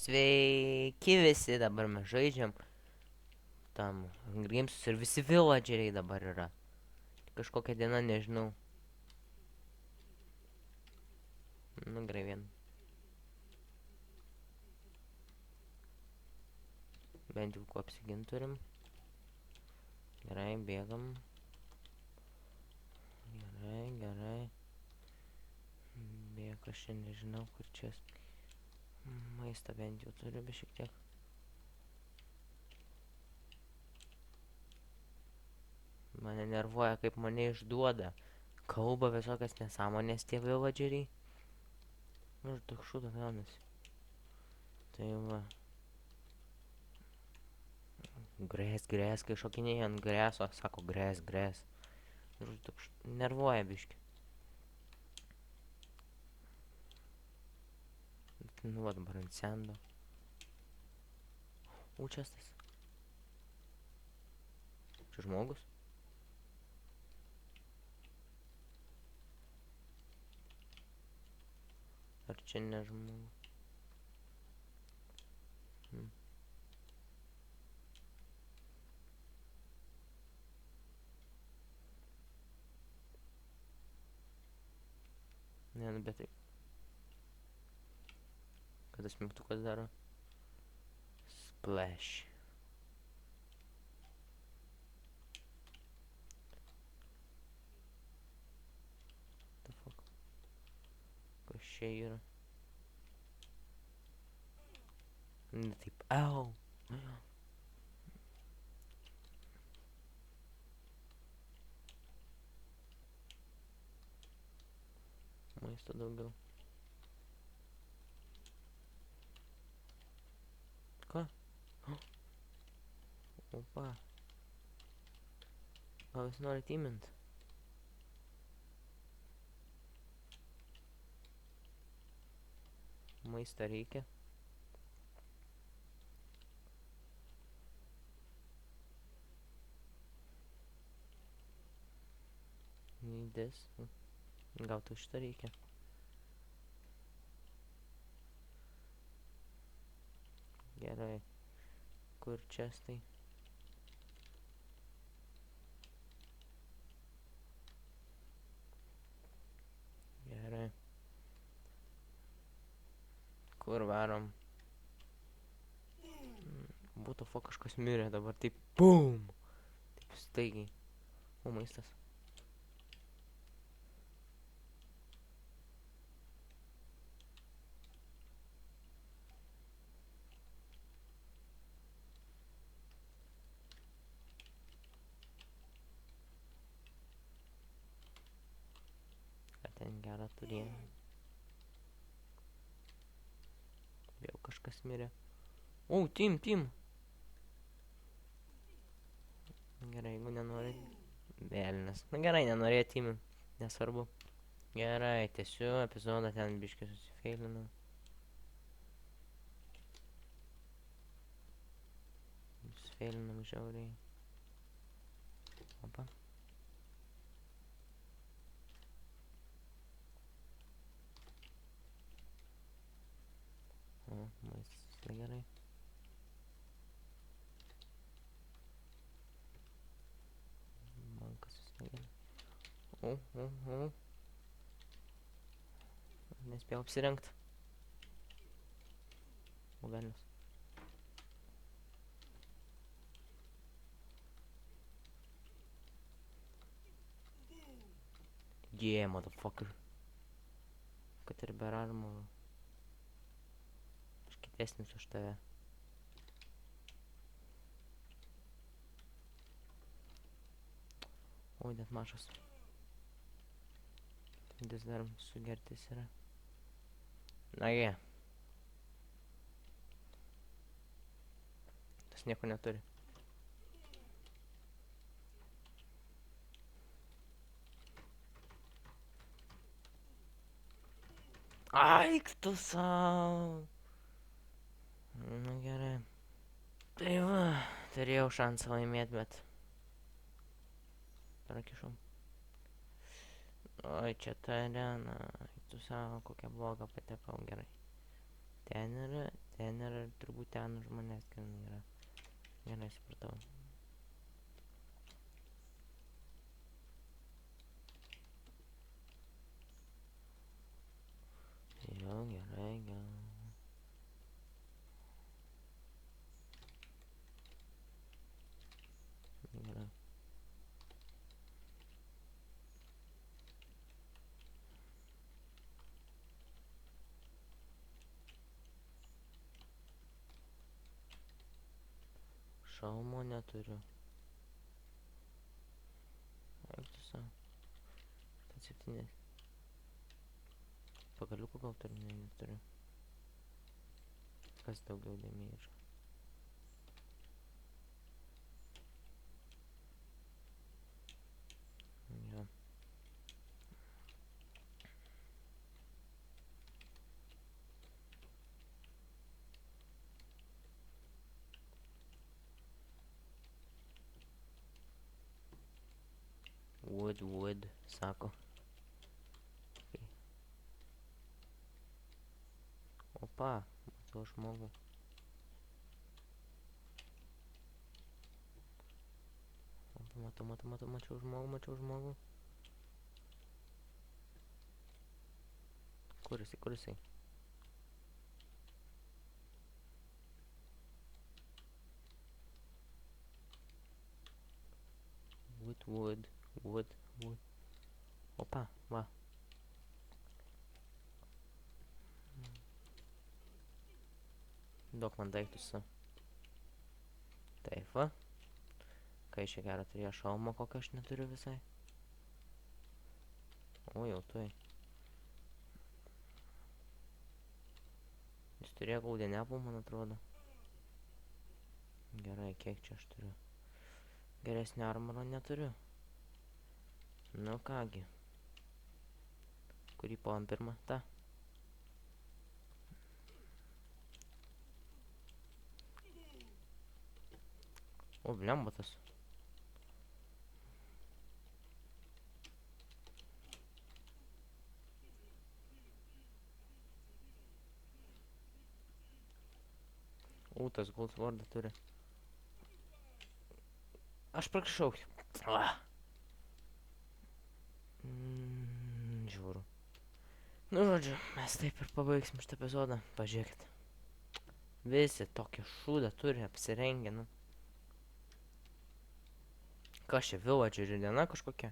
Sveiki visi, dabar mes žaidžiam tam Grimsus ir visi villageriai dabar yra. Kažkokia diena, nežinau. Nu, gerai vien. Bent jau kuo apsigint turim. Gerai, bėgam. Gerai. Bėg, aš čia nežinau, kur čia. Maistą bent jau turiu, bet šiek tiek. Mane nervuoja, kaip mane išduoda. Kalba visokias nesąmonės tie villageriai. Nu, ir toks šūdas gaunasi. Tai va. Grės, kai šokinėja ant grėso, sako grės. Ir toks nervuoja biški. Nu, va dabar ant sendo. Učestas. Čia žmogus? Ar čia ne žmogus? Ne, nu bet tai. Kad tas mygtukas daro? Splash. The fuck? Kas čia yra? Ne taip. Au! Maisto daugiau. Ką? Opa. Gal jis nori teamint? Maistą reikia. Neįdės. Gal tu šitą reikia. Gerai. Kur čestai? Gerai. Kur varom? Būtų fuck, kažkas mirė dabar taip. BOOM! Taip staigiai. O, maistas. Ką ten gerą turėjau? Vėl kažkas mirė. O, team! Gerai, jeigu nenori. Velnias. Na gerai, nenorėjo teamint. Nesvarbu. Gerai, tęsiu epizodą, ten biškį susifeilinau. Susifeilinam žiauriai. Opa. O, maistas visai gerai. Bankas visai gerai. O. Nespėjau apsirengt. O, velnias. Yeah, motherfucker. Kad ir be armoro. Aš kitesnis už tave. Oi, net mažas. Vis dar sugertis yra. Na jie. Tas nieko neturi. Aik tu sau. Na gerai. Tai va, turėjau šansą laimėti, bet prakišau. Oi, čia ta arena. Tu savo, kokią blogą patekau, gerai. Ten yra, Ten yra, turbūt ten už manęs kinai yra. Gerai, supratau. Jo, gerai, gal. Gerai. Šalmo neturiu. Eik tu savo. 7. Pagaliukų gal turiu, ne, neturiu. Kas daugiau damage? Jo. Wood, sako. Okay. Opa, matau žmogų. Opa, mačiau žmogų. Kur jisai? Wood. Opa, va. Duok man daiktus. Taip, va. Kai čia gerą turėjo šalmo, kokio aš neturiu visai. O, jau tuoj. Jis turėjo gaudinepų, man atrodo. Gerai, kiek čia aš turiu? Geresnio armoro neturiu. Nu kągi. Kurį pavam pirmą? Ta. O, blembatas. O, tas Goldswordą turi. Aš prakišau. Žiūriu. Nu, žodžiu, mes taip ir pabaigsim šitą epizodą. Pažiūrėkit. Visi tokį šūdą turi apsirengę, nu. Kas čia, villagerio diena kažkokia?